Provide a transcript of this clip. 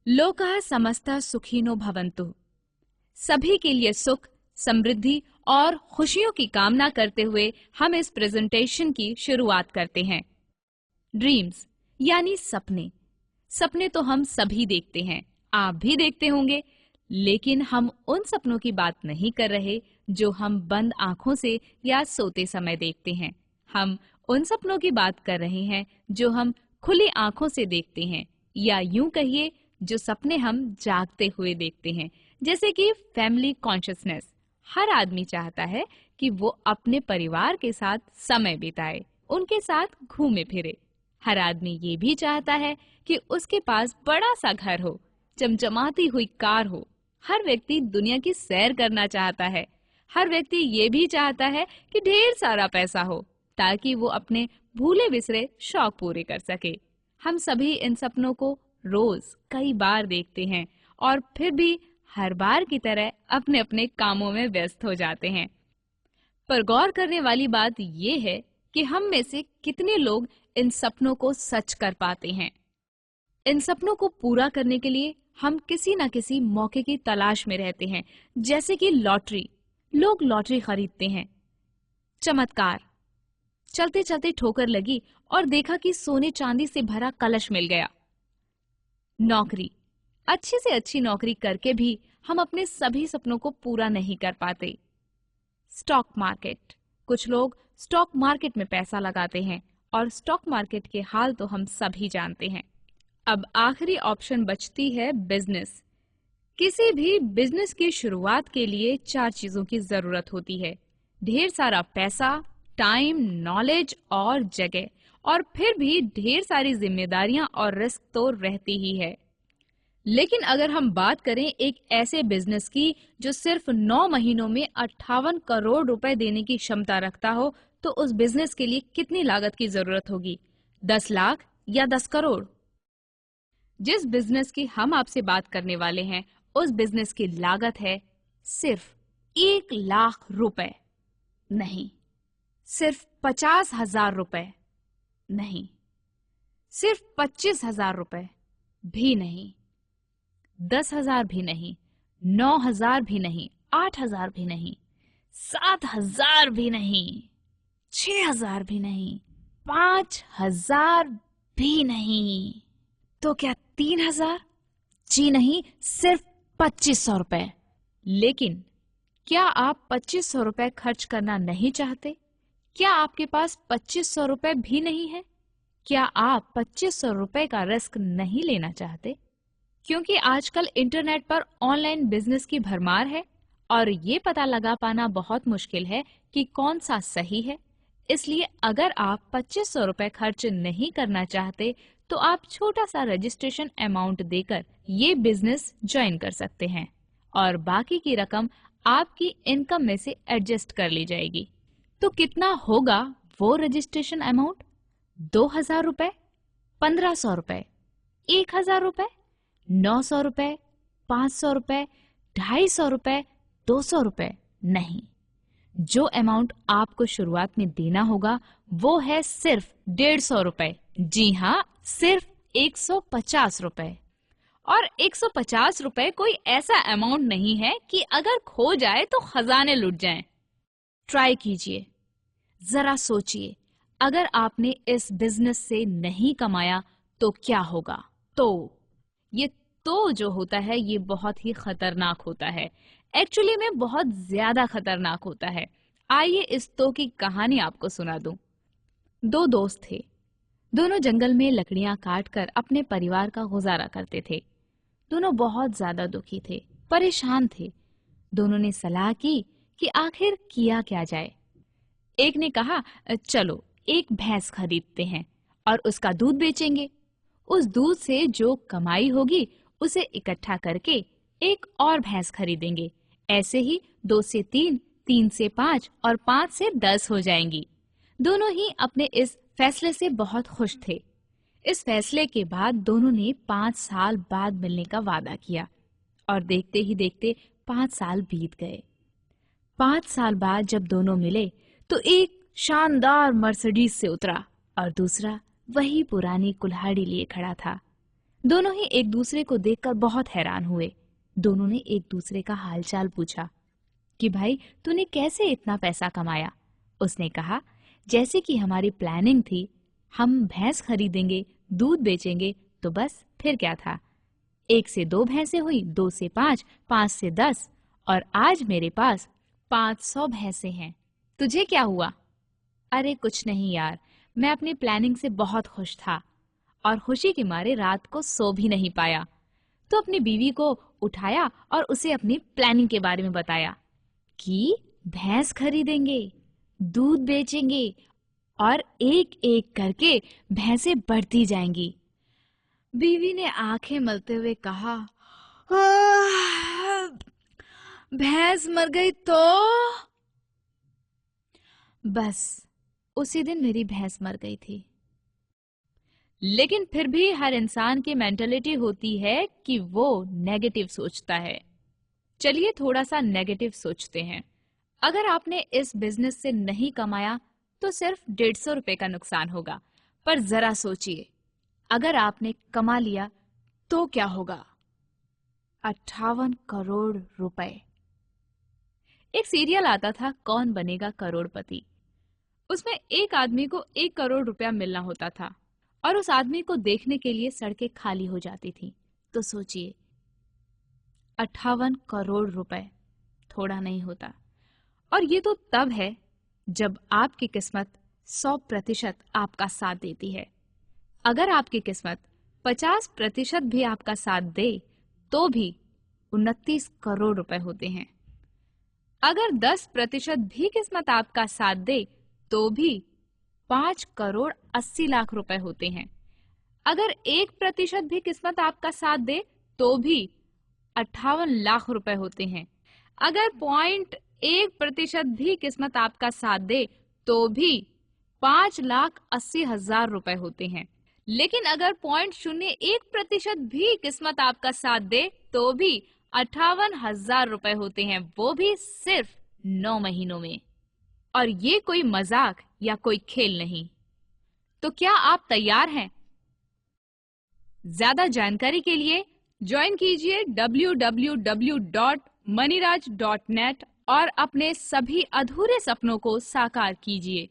लोकः समस्तः सुखिनो भवन्तु। सभी के लिए सुख, समृद्धि और खुशियों की कामना करते हुए हम इस प्रेजेंटेशन की शुरुआत करते हैं। ड्रीम्स यानी सपने। सपने तो हम सभी देखते हैं, आप भी देखते होंगे, लेकिन हम उन सपनों की बात नहीं कर रहे जो हम बंद आंखों से या सोते समय देखते हैं। हम उन सपनों की बात कर रहे हैं जो हम खुली आंखों से देखते हैं, या यूं कहिए जो सपने हम जागते हुए देखते हैं, जैसे कि फैमिली कॉन्शियसनेस। हर आदमी चाहता है कि वो अपने परिवार के साथ समय बिताए, उनके साथ घूमे फिरे। हर आदमी ये भी चाहता है कि उसके पास बड़ा सा घर हो, चमचमाती हुई कार हो। हर व्यक्ति दुनिया की सैर करना चाहता है। हर व्यक्ति ये भी चाहता है कि ढेर सारा पैसा हो, ताकि वो अपने भूले बिसरे शौक पूरे कर सके। हम सभी इन सपनों को रोज कई बार देखते हैं और फिर भी हर बार की तरह अपने अपने कामों में व्यस्त हो जाते हैं। पर गौर करने वाली बात ये है कि हम में से कितने लोग इन सपनों को सच कर पाते हैं। इन सपनों को पूरा करने के लिए हम किसी न किसी मौके की तलाश में रहते हैं, जैसे कि लॉटरी। लोग लॉटरी खरीदते हैं। चमत्कार, चलते चलते ठोकर लगी और देखा कि सोने चांदी से भरा कलश मिल गया। नौकरी, अच्छी से अच्छी नौकरी करके भी हम अपने सभी सपनों को पूरा नहीं कर पाते। स्टॉक मार्केट, कुछ लोग स्टॉक मार्केट में पैसा लगाते हैं और स्टॉक मार्केट के हाल तो हम सभी जानते हैं। अब आखिरी ऑप्शन बचती है बिजनेस। किसी भी बिजनेस की शुरुआत के लिए 4 चीजों की जरूरत होती है: ढेर सारा पैसा, टाइम, नॉलेज और जगह, और फिर भी ढेर सारी जिम्मेदारियां और रिस्क तो रहती ही है। लेकिन अगर हम बात करें एक ऐसे बिजनेस की जो सिर्फ 9 महीनों में 58 करोड़ रुपए देने की क्षमता रखता हो, तो उस बिजनेस के लिए कितनी लागत की जरूरत होगी? 10 लाख या 10 करोड़? जिस बिजनेस की हम आपसे बात करने वाले हैं, उस बिजनेस की लागत है सिर्फ 1 लाख रुपए। नहीं, सिर्फ 50,000 रुपए नहीं, सिर्फ 25,000 रुपए भी नहीं, 10,000 भी नहीं, 9,000 भी नहीं, 8,000 भी नहीं, 7,000 भी नहीं, 6,000 भी नहीं, 5,000 भी नहीं, तो क्या 3,000? जी नहीं, सिर्फ 2,500 रुपए। लेकिन क्या आप 2,500 रुपए खर्च करना नहीं चाहते? क्या आपके पास 2,500 रुपए भी नहीं है? क्या आप 2,500 रुपए का रिस्क नहीं लेना चाहते? क्योंकि आजकल इंटरनेट पर ऑनलाइन बिजनेस की भरमार है और ये पता लगा पाना बहुत मुश्किल है कि कौन सा सही है। इसलिए अगर आप 2,500 रुपए खर्च नहीं करना चाहते, तो आप छोटा सा रजिस्ट्रेशन अमाउंट देकर ये बिजनेस ज्वाइन कर सकते हैं और बाकी की रकम आपकी इनकम में से एडजस्ट कर ली जाएगी। तो कितना होगा वो रजिस्ट्रेशन अमाउंट? 2,000 रुपए, 1,500 रुपए, 1,000 रुपए, 900 रुपए, 500 रुपए, 250 रुपए, 200 रुपए? नहीं, जो अमाउंट आपको शुरुआत में देना होगा वो है सिर्फ 150 रुपए। जी हाँ, सिर्फ 150 रुपए। और 150 रुपए कोई ऐसा अमाउंट नहीं है कि अगर खो जाए तो खजाने लुट जाएं। ट्राई कीजिए, जरा सोचिए, अगर आपने इस बिजनेस से नहीं कमाया तो क्या होगा? ये तो जो होता है ये बहुत ही खतरनाक होता है। एक्चुअली में बहुत ज्यादा खतरनाक होता है। आइए इस तो की कहानी आपको सुना दूं। 2 दोस्त थे। दोनों जंगल में लकड़ियां काटकर अपने परिवार का गुजारा करते थे। दोनों बहुत ज्यादा दुखी थे, परेशान थे। दोनों ने सलाह की कि आखिर किया क्या जाए। एक ने कहा, चलो एक भैंस खरीदते हैं और उसका दूध बेचेंगे। उस दूध से जो कमाई होगी उसे इकट्ठा करके एक और भैंस खरीदेंगे। ऐसे ही 2 से 3, 3 से 5 और 5 से 10 हो जाएंगी। दोनों ही अपने इस फैसले से बहुत खुश थे। इस फैसले के बाद दोनों ने 5 साल बाद मिलने का वादा किया और देखते ही देखते 5 साल बीत गए। 5 साल बाद जब दोनों मिले तो एक शानदार मर्सिडीज से उतरा और दूसरा वही पुरानी कुल्हाड़ी लिए खड़ा था। दोनों ही एक दूसरे को देखकर बहुत हैरान हुए। दोनों ने एक दूसरे का हालचाल पूछा कि भाई तूने कैसे इतना पैसा कमाया। उसने कहा, जैसे कि हमारी प्लानिंग थी, हम भैंस खरीदेंगे, दूध बेचेंगे, तो बस फिर क्या था। 1 से 2 भैंसें हुई, 2 से 5, 5 से 10 और आज मेरे पास 500 भैंसें हैं। तुझे क्या हुआ? अरे कुछ नहीं यार, मैं अपनी प्लानिंग से बहुत खुश था और खुशी के मारे रात को सो भी नहीं पाया। तो अपनी बीवी को उठाया और उसे अपनी प्लानिंग के बारे में बताया कि भैंस खरीदेंगे, दूध बेचेंगे और एक एक करके भैंसें बढ़ती जाएंगी। बीवी ने आंखें मलते हुए कहा, भैंस मर गई तो? बस उसी दिन मेरी भैंस मर गई थी। लेकिन फिर भी हर इंसान की मेंटालिटी होती है कि वो नेगेटिव सोचता है। चलिए थोड़ा सा नेगेटिव सोचते हैं। अगर आपने इस बिजनेस से नहीं कमाया तो सिर्फ 150 रुपए का नुकसान होगा, पर जरा सोचिए अगर आपने कमा लिया तो क्या होगा? 58 करोड़ रुपए। एक सीरियल आता था, कौन बनेगा करोड़पति। उसमें एक आदमी को 1 करोड़ रुपया मिलना होता था और उस आदमी को देखने के लिए सड़कें खाली हो जाती थी। तो सोचिए 58 करोड़ रुपए थोड़ा नहीं होता। और ये तो तब है जब आपकी किस्मत 100% आपका साथ देती है। अगर आपकी किस्मत 50% भी आपका साथ दे तो भी 29 करोड़ रुपए होते हैं। अगर 10% भी किस्मत आपका साथ दे तो भी 5 करोड़ 80 लाख रुपए होते हैं। अगर 1% भी किस्मत आपका साथ दे तो भी 58 लाख रुपए होते हैं। अगर 0.1% भी किस्मत आपका साथ दे तो भी 5,80,000 रुपए होते हैं। लेकिन अगर 0.01% भी किस्मत आपका साथ दे तो भी 58,000 रुपए होते हैं, वो भी सिर्फ 9 महीनों में। और ये कोई मजाक या कोई खेल नहीं। तो क्या आप तैयार हैं? ज्यादा जानकारी के लिए ज्वाइन कीजिए www.maniraj.net और अपने सभी अधूरे सपनों को साकार कीजिए।